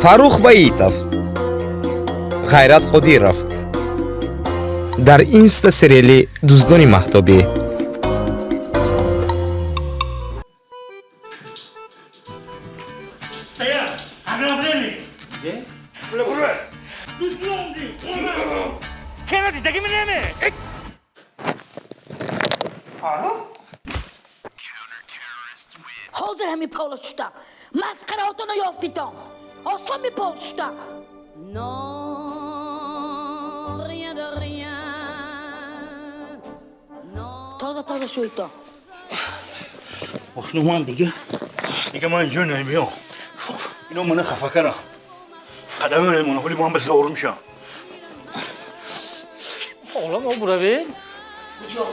Фарух Ваитов, Ғайрат Қодиров. Дар инста сериали Дуздони маҳтобӣ. Стоять! Ограбление! Где? Тут зомби! Кеннеди, дай мне время! حاضر همین پالا شدم مسخره هاتونو یافتیدم آسان میپاشتم Non, rien de rien. تازه شویتا شنو من دیگه من اینجا نمیام اینو من خفه کردم قدم مونوپولی با هم بسیار آروم میشم Oğlum o bura ver. کجا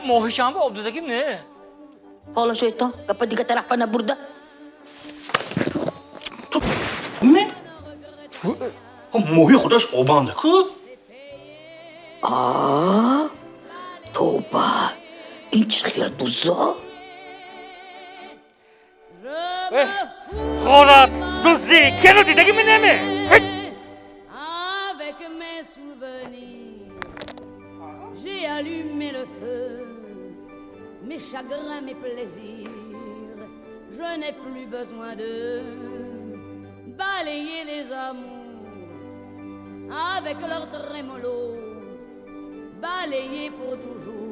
Mohişan bu obdudaki ne? حالا شویتا گپا دیگه طرف پا نبرده من؟ موهی خودش آبانده که؟ توبه این چی خیر دوزا Horat, Duzzi, Kennedy, дай мне время. Avec mes souvenirs, j'ai allumé le feu, mes chagrins, mes plaisirs. Je n'ai plus besoin de balayer les amours avec leur trémolo, balayer pour toujours.